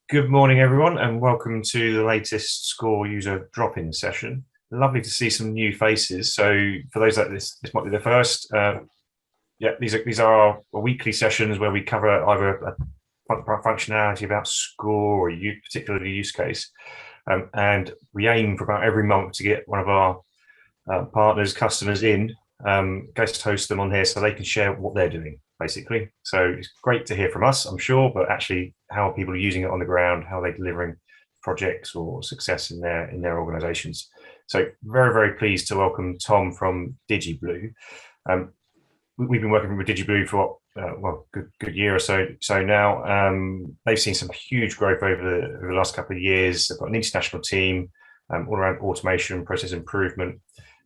Good morning, everyone, and welcome to the latest Skore user drop-in session. Lovely to see some new faces. So, for those that this might be the first, these are our weekly sessions where we cover either a functionality about Skore or a particular use case, and we aim for about every month to get one of our partners, customers in, guest host them on here so they can share what they're doing, basically. So it's great to hear from us, I'm sure, but actually how are people using it on the ground, how are they delivering projects or success in their organizations. So very, very pleased to welcome Tom from DigiBlu. We've been working with DigiBlu for good year or so now. They've seen some huge growth over the last couple of years. They've got an international team all around automation, process improvement.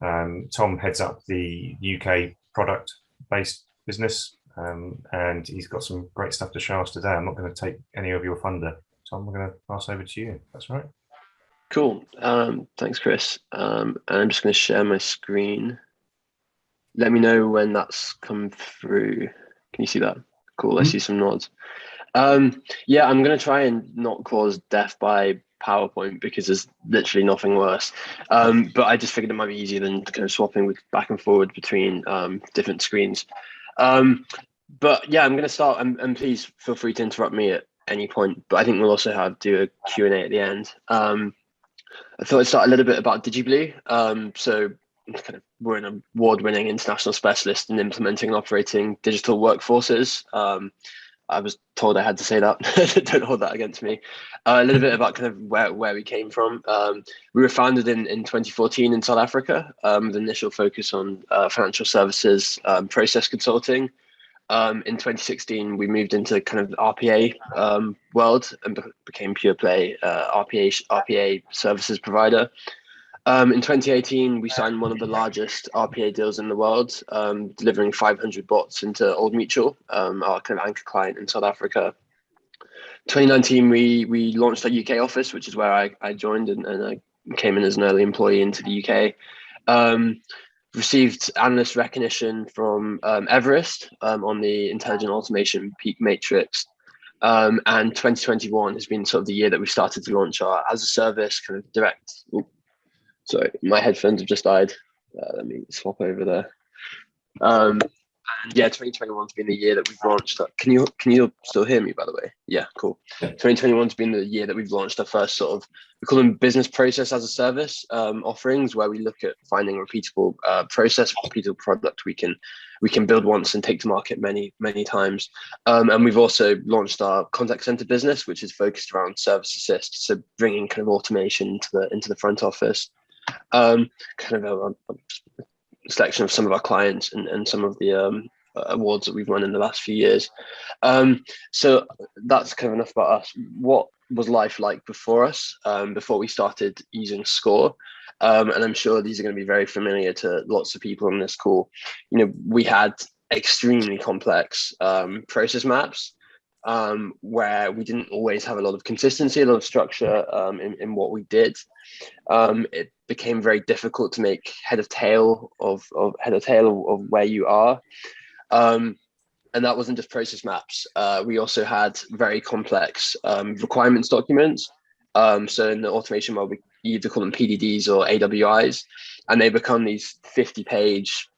Tom heads up the UK product-based business, and he's got some great stuff to show us today. I'm not going to take any of your thunder, Tom. I'm going to pass over to you. That's right. Cool. Thanks, Chris. And I'm just going to share my screen. Let me know when that's come through. Can you see that? Cool. I see some nods. Yeah, I'm going to try and not cause death by PowerPoint because there's literally nothing worse. But I just figured it might be easier than kind of swapping back and forward between different screens. But yeah, I'm going to start, and please feel free to interrupt me at any point. But I think we'll also do a Q&A at the end. I thought I'd start a little bit about DigiBlu. So kind of we're an award-winning international specialist in implementing and operating digital workforces. I was told I had to say that. Don't hold that against me. A little bit about kind of where we came from. We were founded in 2014 in South Africa with initial focus on financial services, process consulting. In 2016, we moved into kind of the RPA world and became pure play RPA services provider. In 2018, we signed one of the largest RPA deals in the world, delivering 500 bots into Old Mutual, our kind of anchor client in South Africa. 2019, we launched our UK office, which is where I joined and I came in as an early employee into the UK. Received analyst recognition from Everest on the Intelligent Automation Peak Matrix. And 2021 has been sort of the year that we started to launch our as a service kind of direct. Sorry, my headphones have just died. Let me swap over there. And yeah, 2021's been the year that we've launched. Can you still hear me, by the way? Yeah, cool. 2021's been the year that we've launched our first sort of, we call them business process as a service offerings, where we look at finding a repeatable process, repeatable product we can build once and take to market many times. And we've also launched our contact center business, which is focused around service assist, so bringing kind of automation into the front office. Kind of a selection of some of our clients and some of the awards that we've won in the last few years. So that's kind of enough about us. What was life like before us, before we started using Skore? And I'm sure these are going to be very familiar to lots of people on this call. You know, we had extremely complex process maps where we didn't always have a lot of consistency, a lot of structure in what we did. It became very difficult to make head of tail of where you are. And that wasn't just process maps. We also had very complex requirements documents. So in the automation world, we either call them PDDs or AWIs, and they become these 50-page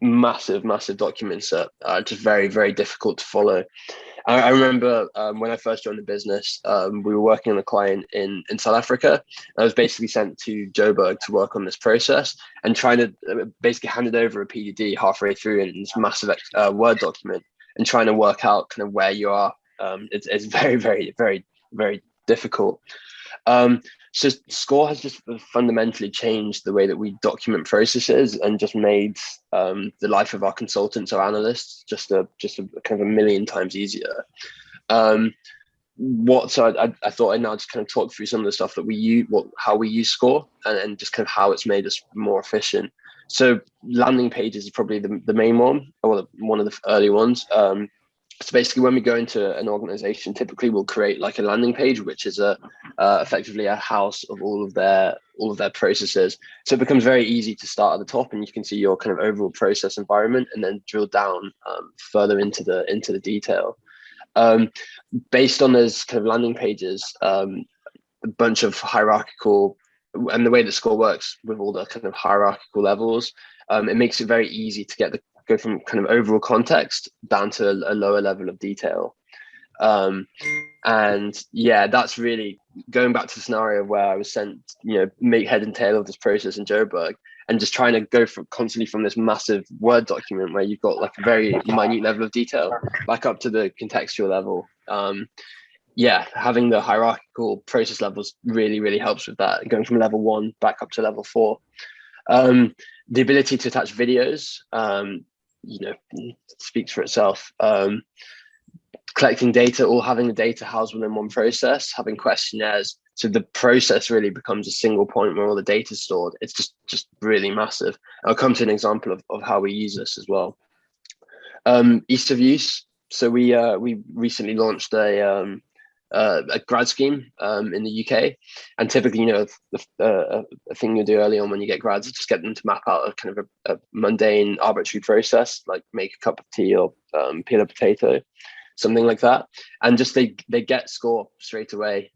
massive documents that are just very, very difficult to follow. I remember when I first joined the business, we were working on a client in South Africa. I was basically sent to Joburg to work on this process and trying to basically handed over a PDD halfway through in this massive Word document and trying to work out kind of where you are. It's very, very, very, very difficult. So Skore has just fundamentally changed the way that we document processes and just made the life of our consultants or analysts just a kind of a million times easier. So I thought I'd now just kind of talk through some of the stuff that we use, how we use Skore, and just kind of how it's made us more efficient. So landing pages is probably the main one, or one of the early ones. So basically, when we go into an organization, typically we'll create like a landing page, which is effectively a house of all of their processes. So it becomes very easy to start at the top, and you can see your kind of overall process environment, and then drill down further into the detail. Based on those kind of landing pages, a bunch of hierarchical, and the way that Skore works with all the kind of hierarchical levels, it makes it very easy to go from kind of overall context down to a lower level of detail. And yeah, that's really going back to the scenario where I was sent, make head and tail of this process in Joburg, and just trying to go constantly from this massive Word document where you've got like a very minute level of detail back up to the contextual level. Yeah, having the hierarchical process levels really, really helps with that, going from level 1 back up to level 4. The ability to attach videos, speaks for itself. Collecting data, or having the data housed within one process, having questionnaires, so the process really becomes a single point where all the data is stored. It's just really massive. I'll come to an example of how we use this as well. Ease of use. So we recently launched a grad scheme in the UK, and typically, a thing you do early on when you get grads is just get them to map out a kind of a mundane, arbitrary process, like make a cup of tea or peel a potato, something like that, and just they get Skore straight away.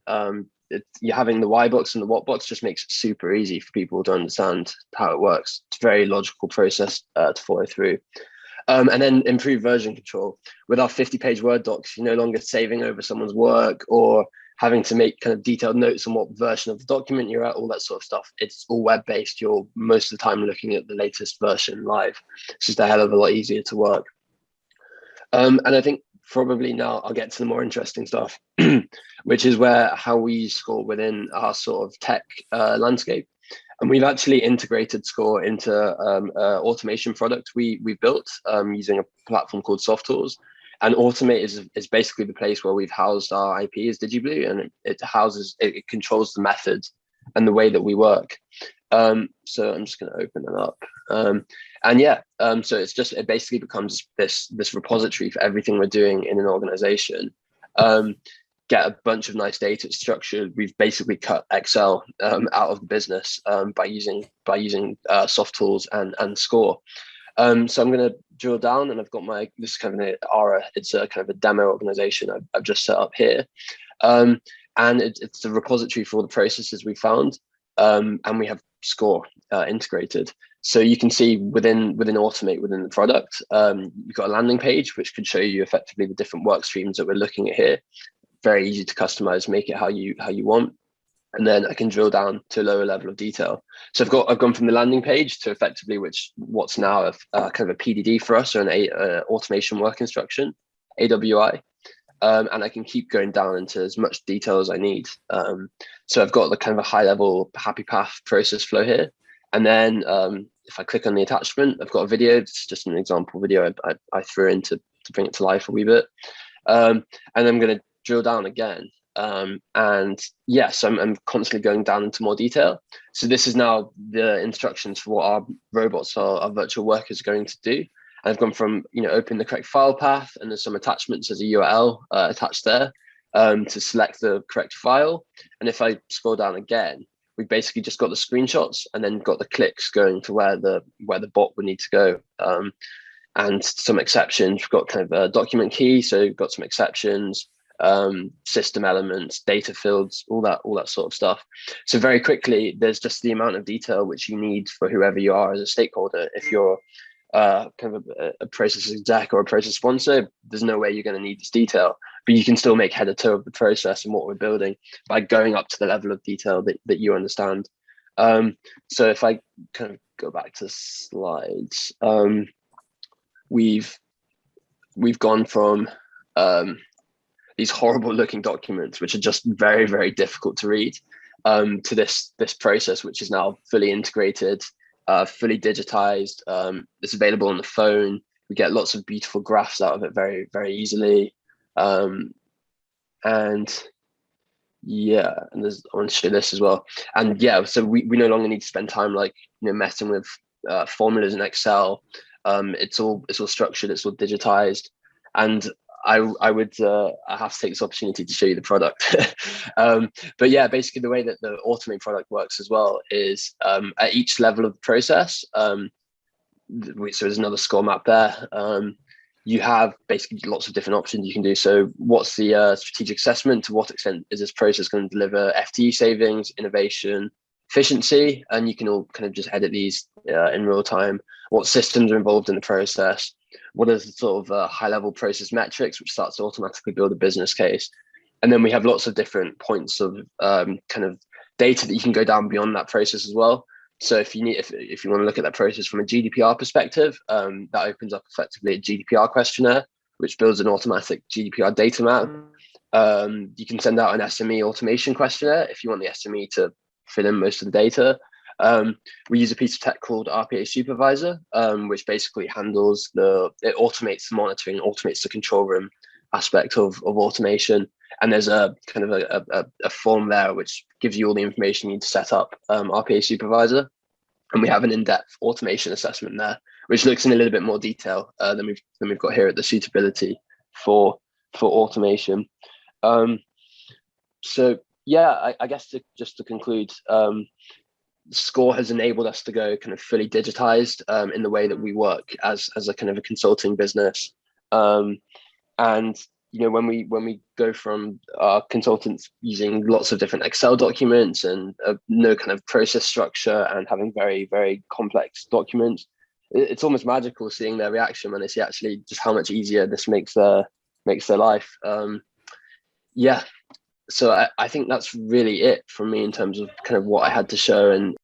You're having the why box and the what box just makes it super easy for people to understand how it works. It's a very logical process to follow through. And then improve version control. With our 50-page Word docs, you're no longer saving over someone's work or having to make kind of detailed notes on what version of the document you're at, all that sort of stuff. It's all web-based. You're most of the time looking at the latest version live. It's just a hell of a lot easier to work. And I think probably now I'll get to the more interesting stuff, which is how we use Skore within our sort of tech landscape. And we've actually integrated Skore into an automation product we built using a platform called SoftTools. And Automate is basically the place where we've housed our IP as DigiBlu, and it controls the methods and the way that we work. So I'm just going to open that up. So it basically becomes this repository for everything we're doing in an organization. Get a bunch of nice data structured. We've basically cut Excel out of the business by using SoftTools and Skore. So I'm going to drill down, and I've got this is kind of an ARA. It's a kind of a demo organization I've just set up here, and it's the repository for all the processes we found, and we have Skore integrated. So you can see within Automate, within the product, you've got a landing page which could show you effectively the different work streams that we're looking at here. Very easy to customize, make it how you want. And then I can drill down to a lower level of detail. So I've gone from the landing page to effectively what's now kind of a PDD for us, or an automation work instruction, AWI. And I can keep going down into as much detail as I need. So I've got the kind of a high level happy path process flow here. And then if I click on the attachment, I've got a video. It's just an example video I threw in to bring it to life a wee bit. And I'm going to drill down again. And yes, I'm constantly going down into more detail. So this is now the instructions for what our robots, our virtual workers, are going to do. And I've gone from, open the correct file path, and there's some attachments as a URL attached there to select the correct file. And if I scroll down again, we basically just got the screenshots and then got the clicks going to where the bot would need to go. And some exceptions. We've got kind of a document key, so we've got some exceptions. System elements, data fields, all that sort of stuff. So very quickly, there's just the amount of detail which you need for whoever you are as a stakeholder. If you're kind of a process exec or a process sponsor, there's no way you're going to need this detail, but you can still make head or toe of the process and what we're building by going up to the level of detail that you understand. So if I kind of go back to slides, we've gone from these horrible looking documents, which are just very, very difficult to read, to this process, which is now fully integrated, fully digitized. It's available on the phone. We get lots of beautiful graphs out of it very, very easily. And yeah, and I want to show this as well. And yeah, so we no longer need to spend time messing with formulas in Excel. It's all structured, it's all digitized. And I have to take this opportunity to show you the product. But yeah, basically the way that the Automate product works as well is at each level of the process, so there's another Skore map there. you have basically lots of different options you can do. So what's the strategic assessment? To what extent is this process going to deliver FTE savings, innovation, efficiency? And you can all kind of just edit these in real time. What systems are involved in the process? What are the sort of high level process metrics, which starts to automatically build a business case? And then we have lots of different points of kind of data that you can go down beyond that process as well. So if you want to look at that process from a GDPR perspective, that opens up effectively a GDPR questionnaire, which builds an automatic GDPR data map. You can send out an SME automation questionnaire if you want the SME to fill in most of the data. We use a piece of tech called RPA Supervisor, which basically it automates the monitoring, automates the control room aspect of automation. And there's a kind of a form there which gives you all the information you need to set up RPA Supervisor. And we have an in-depth automation assessment there, which looks in a little bit more detail than we've got here at the suitability for automation. So yeah, I guess just to conclude, Skore has enabled us to go kind of fully digitized in the way that we work as a kind of a consulting business. And when we go from our consultants using lots of different Excel documents and no kind of process structure and having very, very complex documents, it's almost magical seeing their reaction when they see actually just how much easier this makes their life. Yeah. So I think that's really it from me in terms of kind of what I had to show. And